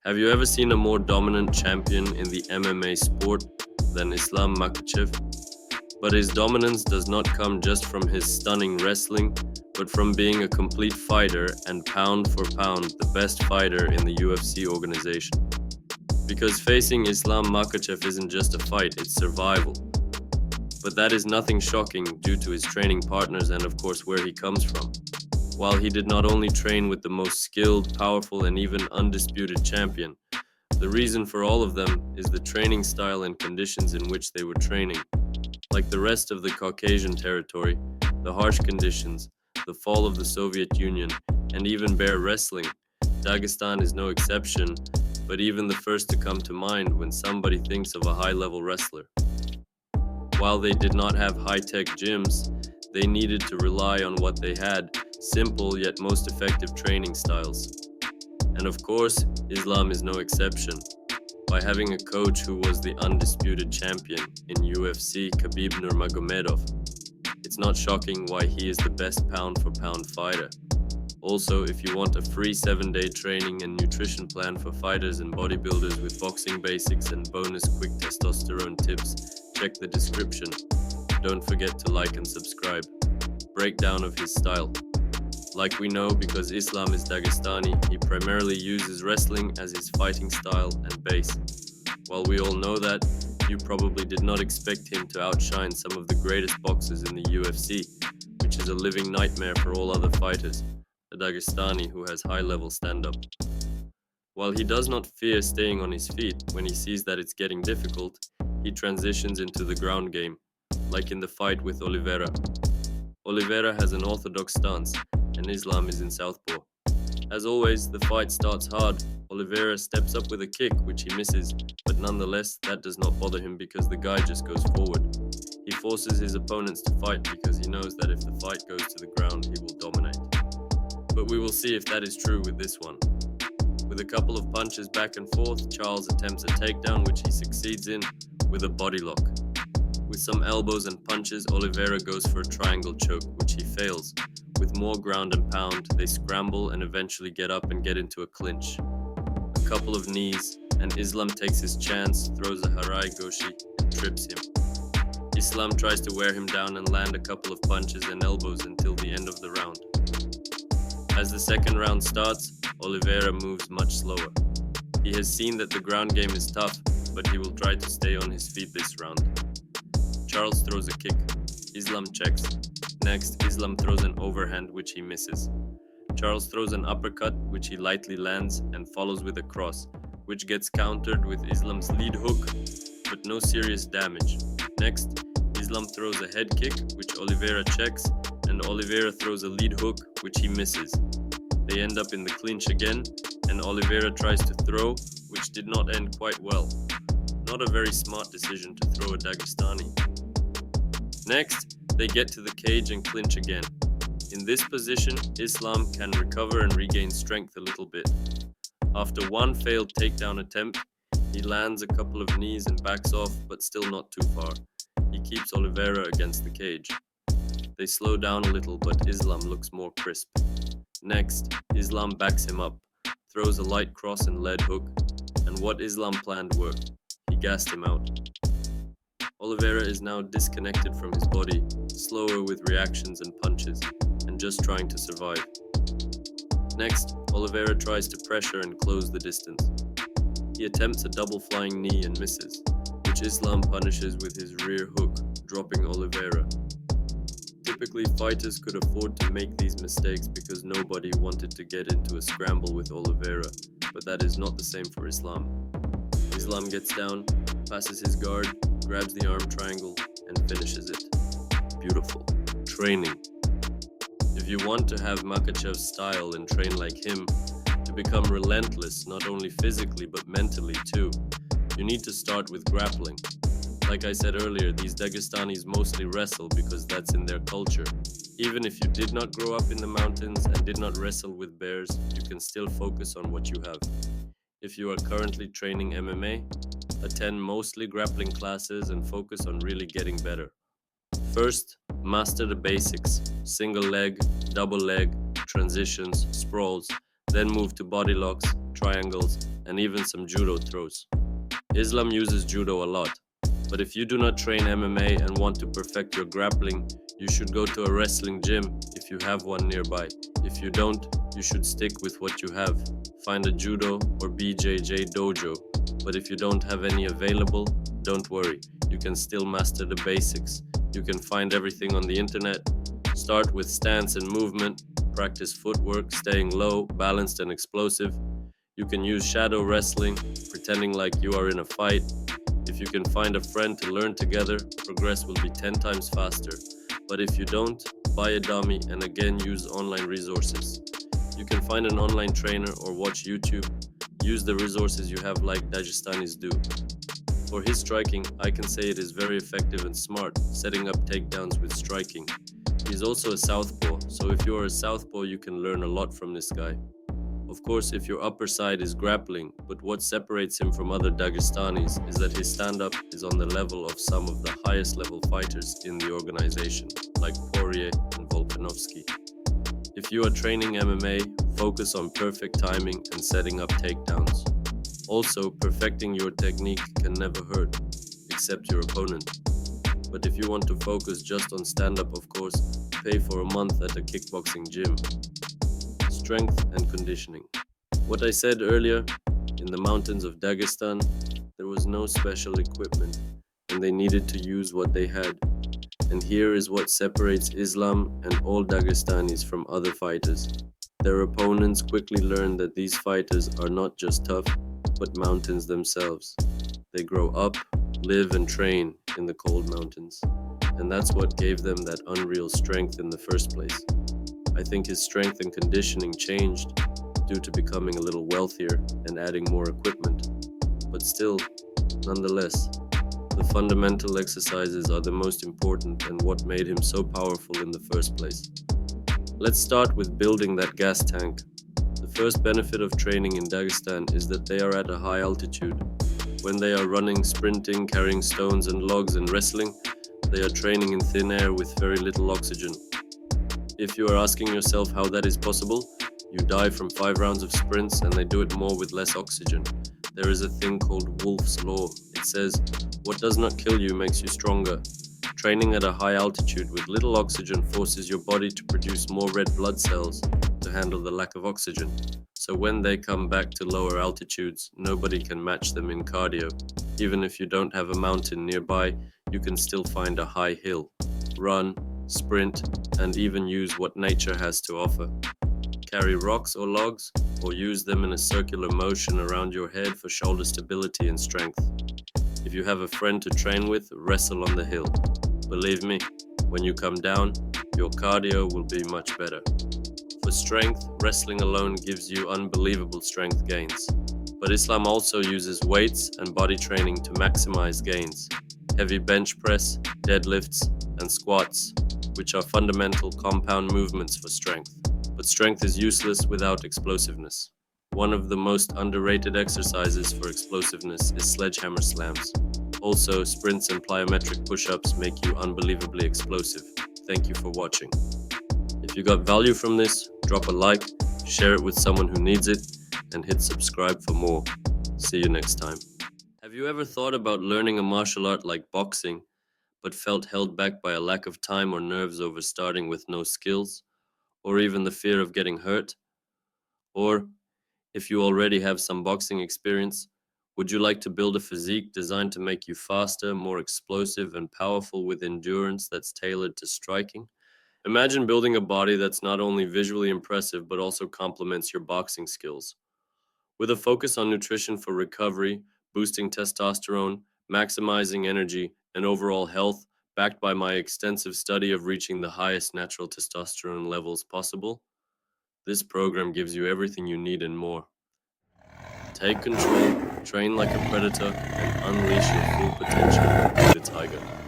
Have you ever seen a more dominant champion in the MMA sport than Islam Makhachev? But his dominance does not come just from his stunning wrestling, but from being a complete fighter and pound for pound the best fighter in the UFC organization. Because facing Islam Makhachev isn't just a fight, it's survival. But that is nothing shocking due to his training partners and, of course, where he comes from. While he did not only train with the most skilled, powerful, and even undisputed champion, the reason for all of them is the training style and conditions in which they were training. Like the rest of the Caucasian territory, the harsh conditions, the fall of the Soviet Union, and even bare wrestling, Dagestan is no exception, but even the first to come to mind when somebody thinks of a high-level wrestler. While they did not have high-tech gyms, they needed to rely on what they had, simple yet most effective training styles. And of course, Islam is no exception. By having a coach who was the undisputed champion in UFC, Khabib Nurmagomedov, it's not shocking why he is the best pound-for-pound fighter. Also, if you want a free 7-day training and nutrition plan for fighters and bodybuilders with boxing basics and bonus quick testosterone tips, check the description. Don't forget to like and subscribe. Breakdown of his style. Like we know, because Islam is Dagestani, he primarily uses wrestling as his fighting style and base. While we all know that, you probably did not expect him to outshine some of the greatest boxers in the UFC, which is a living nightmare for all other fighters, a Dagestani who has high-level stand-up. While he does not fear staying on his feet when he sees that it's getting difficult, he transitions into the ground game, like in the fight with Oliveira. Oliveira has an orthodox stance, and Islam is in southpaw. As always, the fight starts hard. Oliveira steps up with a kick, which he misses, but nonetheless, that does not bother him because the guy just goes forward. He forces his opponents to fight because he knows that if the fight goes to the ground, he will dominate. But we will see if that is true with this one. With a couple of punches back and forth, Charles attempts a takedown, which he succeeds in with a body lock. With some elbows and punches, Oliveira goes for a triangle choke, which he fails. With more ground and pound, they scramble and eventually get up and get into a clinch. A couple of knees, and Islam takes his chance, throws a harai goshi, and trips him. Islam tries to wear him down and land a couple of punches and elbows until the end of the round. As the second round starts, Oliveira moves much slower. He has seen that the ground game is tough, but he will try to stay on his feet this round. Charles throws a kick. Islam checks. Next, Islam throws an overhand, which he misses. Charles throws an uppercut, which he lightly lands, and follows with a cross, which gets countered with Islam's lead hook, but no serious damage. Next, Islam throws a head kick, which Oliveira checks, and Oliveira throws a lead hook, which he misses. They end up in the clinch again, and Oliveira tries to throw, which did not end quite well. Not a very smart decision to throw a Dagestani. Next, they get to the cage and clinch again. In this position, Islam can recover and regain strength a little bit. After one failed takedown attempt, he lands a couple of knees and backs off, but still not too far. He keeps Oliveira against the cage. They slow down a little, but Islam looks more crisp. Next, Islam backs him up, throws a light cross and lead hook, and what Islam planned worked. He gassed him out. Oliveira is now disconnected from his body, slower with reactions and punches, and just trying to survive. Next, Oliveira tries to pressure and close the distance. He attempts a double flying knee and misses, which Islam punishes with his rear hook, dropping Oliveira. Typically, fighters could afford to make these mistakes because nobody wanted to get into a scramble with Oliveira, but that is not the same for Islam. Islam gets down, passes his guard, grabs the arm triangle, and finishes it. Beautiful. Training. If you want to have Makhachev's style and train like him, to become relentless not only physically but mentally too, you need to start with grappling. Like I said earlier, these Dagestanis mostly wrestle because that's in their culture. Even if you did not grow up in the mountains and did not wrestle with bears, you can still focus on what you have. If you are currently training MMA, attend mostly grappling classes and focus on really getting better. First, master the basics: single leg, double leg, transitions, sprawls, then move to body locks, triangles, and even some judo throws. Islam uses judo a lot, but if you do not train MMA and want to perfect your grappling, you should go to a wrestling gym if you have one nearby. If you don't, you should stick with what you have. Find a judo or BJJ dojo, but if you don't have any available, don't worry, you can still master the basics. You can find everything on the internet. Start with stance and movement, practice footwork, staying low, balanced, and explosive. You can use shadow wrestling, pretending like you are in a fight. If you can find a friend to learn together, progress will be 10 times faster. But if you don't, buy a dummy and again use online resources. You can find an online trainer or watch YouTube. Use the resources you have like Dagestanis do. For his striking, I can say it is very effective and smart, setting up takedowns with striking. He's also a southpaw, so if you are a southpaw, you can learn a lot from this guy. Of course, if your upper side is grappling, but what separates him from other Dagestanis is that his stand-up is on the level of some of the highest level fighters in the organization, like Poirier and Volkanovski. If you are training MMA, focus on perfect timing and setting up takedowns. Also, perfecting your technique can never hurt, except your opponent. But if you want to focus just on stand-up, of course, pay for a month at a kickboxing gym. Strength and conditioning. What I said earlier, in the mountains of Dagestan, there was no special equipment, and they needed to use what they had. And here is what separates Islam and all Dagestanis from other fighters. Their opponents quickly learned that these fighters are not just tough, but mountains themselves. They grow up, live and train in the cold mountains. And that's what gave them that unreal strength in the first place. I think his strength and conditioning changed due to becoming a little wealthier and adding more equipment. But still, nonetheless, the fundamental exercises are the most important and what made him so powerful in the first place. Let's start with building that gas tank. The first benefit of training in Dagestan is that they are at a high altitude. When they are running, sprinting, carrying stones and logs and wrestling, they are training in thin air with very little oxygen. If you are asking yourself how that is possible, you die from 5 rounds of sprints and they do it more with less oxygen. There is a thing called Wolff's Law. It says, what does not kill you makes you stronger. Training at a high altitude with little oxygen forces your body to produce more red blood cells to handle the lack of oxygen. So when they come back to lower altitudes, nobody can match them in cardio. Even if you don't have a mountain nearby, you can still find a high hill, run, sprint, and even use what nature has to offer. Carry rocks or logs, or use them in a circular motion around your head for shoulder stability and strength. If you have a friend to train with, wrestle on the hill. Believe me, when you come down, your cardio will be much better. For strength, wrestling alone gives you unbelievable strength gains. But Islam also uses weights and body training to maximize gains. Heavy bench press, deadlifts, and squats, which are fundamental compound movements for strength. But strength is useless without explosiveness. One of the most underrated exercises for explosiveness is sledgehammer slams. Also, sprints and plyometric push-ups make you unbelievably explosive. Thank you for watching. If you got value from this, drop a like, share it with someone who needs it, and hit subscribe for more. See you next time. Have you ever thought about learning a martial art like boxing, but felt held back by a lack of time or nerves over starting with no skills, or even the fear of getting hurt? Or, if you already have some boxing experience, would you like to build a physique designed to make you faster, more explosive, and powerful with endurance that's tailored to striking? Imagine building a body that's not only visually impressive but also complements your boxing skills. With a focus on nutrition for recovery, boosting testosterone, maximizing energy, and overall health, backed by my extensive study of reaching the highest natural testosterone levels possible, this program gives you everything you need and more. Take control, train like a predator, and unleash your full potential like a tiger.